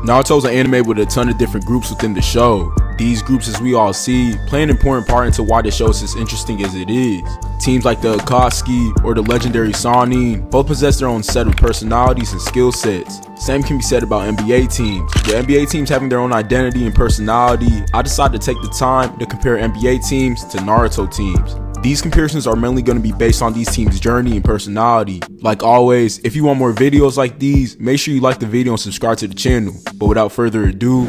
Naruto's an anime with a ton of different groups within the show. These groups, as we all see, play an important part into why the show is as interesting as it is. Teams like the Akatsuki or the legendary Sanin both possess their own set of personalities and skill sets. Same can be said about NBA teams. With NBA teams having their own identity and personality, I decided to take the time to compare NBA teams to Naruto teams. These comparisons are mainly going to be based on these teams' journey and personality. Like always, if you want more videos like these, make sure you like the video and subscribe to the channel. But without further ado,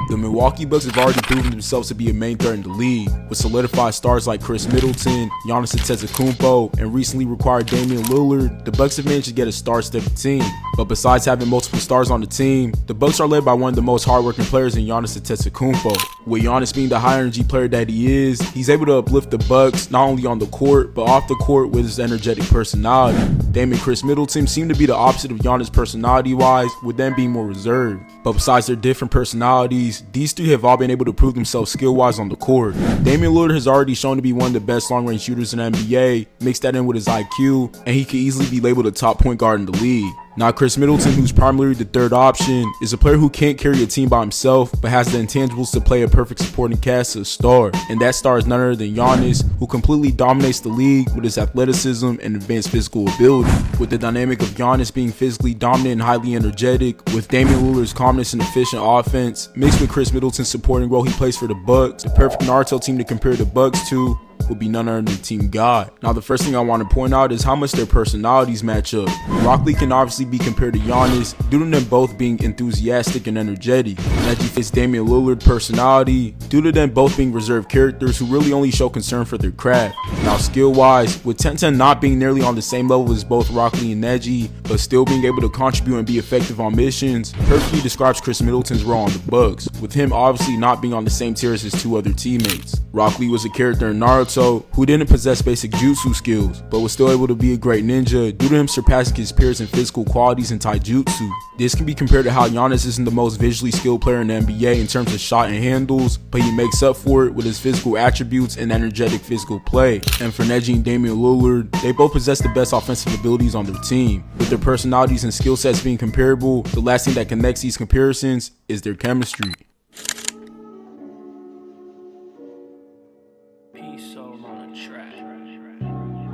the Milwaukee Bucks have already proven themselves to be a main threat in the league, with solidified stars like Khris Middleton, Giannis Antetokounmpo, and recently acquired Damian Lillard. The Bucks have managed to get a star-studded team. But besides having multiple stars on the team, the Bucks are led by one of the most hardworking players in Giannis Antetokounmpo. With Giannis being the high-energy player that he is, he's able to uplift the Bucks not only on the court, but off the court with his energetic personality. Dame and Khris Middleton seem to be the opposite of Giannis personality-wise, with them being more reserved. But besides their different personalities, these three have all been able to prove themselves skill-wise on the court. Damian Lillard has already shown to be one of the best long-range shooters in the NBA. Mix that in with his IQ, and he could easily be labeled a top point guard in the league. Now Khris Middleton, who's primarily the third option, is a player who can't carry a team by himself, but has the intangibles to play a perfect supporting cast to a star. And that star is none other than Giannis, who completely dominates the league with his athleticism and advanced physical ability. With the dynamic of Giannis being physically dominant and highly energetic, with Damian Lillard's calmness and efficient offense, mixed with Khris Middleton's supporting role he plays for the Bucks, the perfect Naruto team to compare the Bucks to will be none other than Team God. Now the first thing I want to point out is how much their personalities match up. Rock Lee can obviously be compared to Giannis due to them both being enthusiastic and energetic. Neji fits Damian Lillard's personality due to them both being reserved characters who really only show concern for their craft. Now skill wise, with Tenten not being nearly on the same level as both Rock Lee and Neji, but still being able to contribute and be effective on missions, perfectly describes Khris Middleton's role on the Bucks, with him obviously not being on the same tier as his two other teammates. Rock Lee was a character in Naruto who didn't possess basic jutsu skills, but was still able to be a great ninja due to him surpassing his peers in physical qualities in taijutsu. This can be compared to how Giannis isn't the most visually skilled player in the NBA in terms of shot and handles, but he makes up for it with his physical attributes and energetic physical play. And for Neji and Damian Lillard, they both possess the best offensive abilities on their team. With their personalities and skill sets being comparable, the last thing that connects these comparisons is their chemistry.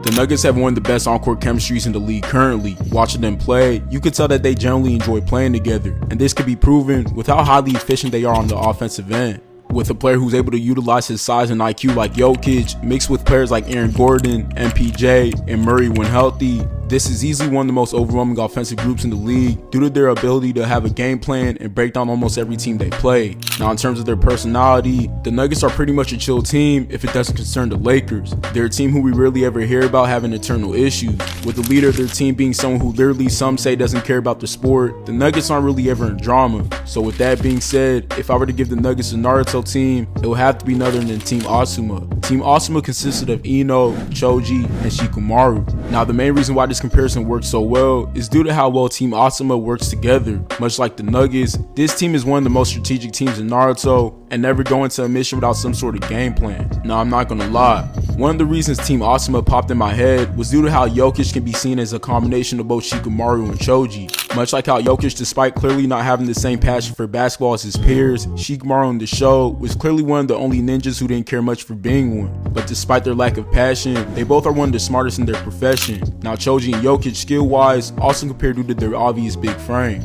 The Nuggets have one of the best on-court chemistries in the league currently. Watching them play, you can tell that they generally enjoy playing together, and this can be proven with how highly efficient they are on the offensive end. With a player who's able to utilize his size and IQ like Jokic, mixed with players like Aaron Gordon, MPJ, and Murray when healthy, this is easily one of the most overwhelming offensive groups in the league due to their ability to have a game plan and break down almost every team they play. Now in terms of their personality, the Nuggets are pretty much a chill team if it doesn't concern the Lakers. They're a team who we rarely ever hear about having internal issues, with the leader of their team being someone who literally some say doesn't care about the sport. The Nuggets aren't really ever in drama. So with that being said, if I were to give the Nuggets a Naruto team, it would have to be none other than Team Asuma. Team Asuma consisted of Ino, Choji, and Shikamaru. Now the main reason why this comparison works so well is due to how well Team Asuma works together. Much like the Nuggets, this team is one of the most strategic teams in Naruto and never go into a mission without some sort of game plan. Now I'm not gonna lie, one of the reasons Team Asuma popped in my head was due to how Jokic can be seen as a combination of both Shikamaru and Choji. Much like how Jokic, despite clearly not having the same passion for basketball as his peers, Shikamaru in the show was clearly one of the only ninjas who didn't care much for being one. But despite their lack of passion, they both are one of the smartest in their profession. Now Choji and Jokic skill-wise also compared due to their obvious big frame.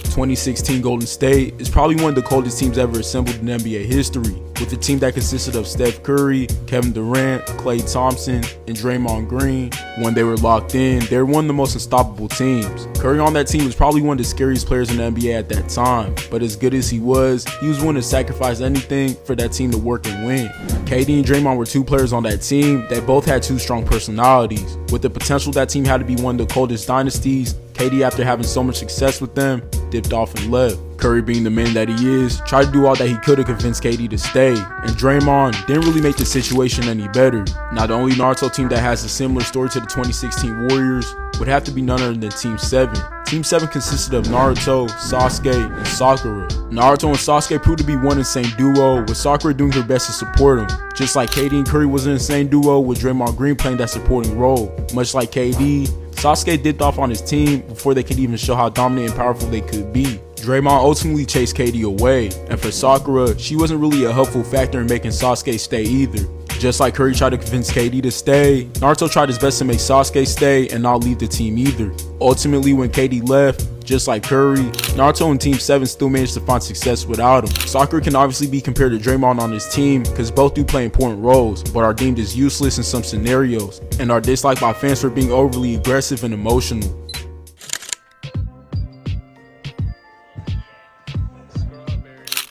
The 2016 Golden State is probably one of the coldest teams ever assembled in NBA history, with a team that consisted of Steph Curry, Kevin Durant, Klay Thompson, and Draymond Green. When they were locked in, they were one of the most unstoppable teams. Curry on that team was probably one of the scariest players in the NBA at that time, but as good as he was willing to sacrifice anything for that team to work and win. KD and Draymond were two players on that team that both had two strong personalities. With the potential that team had to be one of the coldest dynasties, KD, after having so much success with them, dipped off and left. Curry, being the man that he is, tried to do all that he could to convince KD to stay, and Draymond didn't really make the situation any better. Now the only Naruto team that has a similar story to the 2016 Warriors would have to be none other than Team 7. Team 7 consisted of Naruto, Sasuke, and Sakura. Naruto and Sasuke proved to be one insane duo, with Sakura doing her best to support him. Just like KD and Curry was an insane duo, with Draymond Green playing that supporting role. Much like KD, Sasuke dipped off on his team before they could even show how dominant and powerful they could be. Draymond ultimately chased KD away, and for Sakura, she wasn't really a helpful factor in making Sasuke stay either. Just like Curry tried to convince KD to stay, Naruto tried his best to make Sasuke stay and not leave the team either. Ultimately, when KD left, just like Curry, Naruto and Team 7 still managed to find success without him. Sakura can obviously be compared to Draymond on his team because both do play important roles, but are deemed as useless in some scenarios, and are disliked by fans for being overly aggressive and emotional.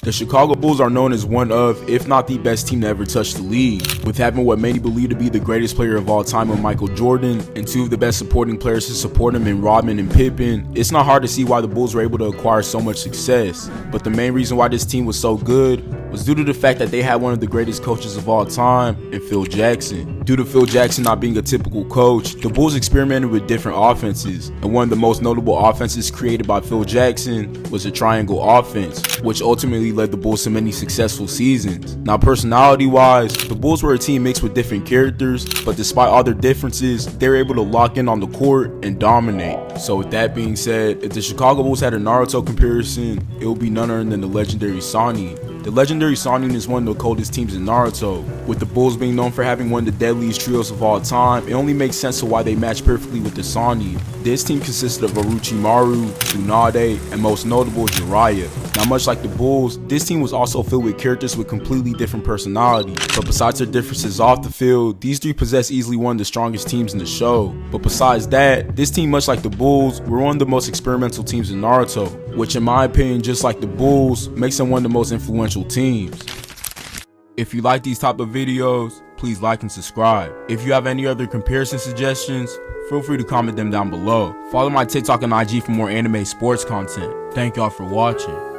The Chicago Bulls are known as one of, if not the best team to ever touch the league, with having what many believe to be the greatest player of all time in Michael Jordan, and two of the best supporting players to support him in Rodman and Pippen. It's not hard to see why the Bulls were able to acquire so much success, but the main reason why this team was so good was due to the fact that they had one of the greatest coaches of all time in Phil Jackson. Due to Phil Jackson not being a typical coach, the Bulls experimented with different offenses, and one of the most notable offenses created by Phil Jackson was the triangle offense, which ultimately led the Bulls to many successful seasons. Now, personality-wise, the Bulls were a team mixed with different characters, but despite all their differences, they were able to lock in on the court and dominate. So with that being said, if the Chicago Bulls had a Naruto comparison, it would be none other than the legendary Sanin. The legendary Sanin is one of the coldest teams in Naruto. With the Bulls being known for having one of the deadliest trios of all time, it only makes sense to why they match perfectly with the Sanin. This team consisted of Orochimaru, Tsunade, and most notable Jiraiya. Now, much like the Bulls, this team was also filled with characters with completely different personalities. But besides their differences off the field, these three possess easily one of the strongest teams in the show. But besides that, this team, much like the Bulls, were one of the most experimental teams in Naruto, which in my opinion, just like the Bulls, makes them one of the most influential teams. If you like these type of videos, please like and subscribe. If you have any other comparison suggestions, feel free to comment them down below. Follow my TikTok and IG for more anime sports content. Thank y'all for watching.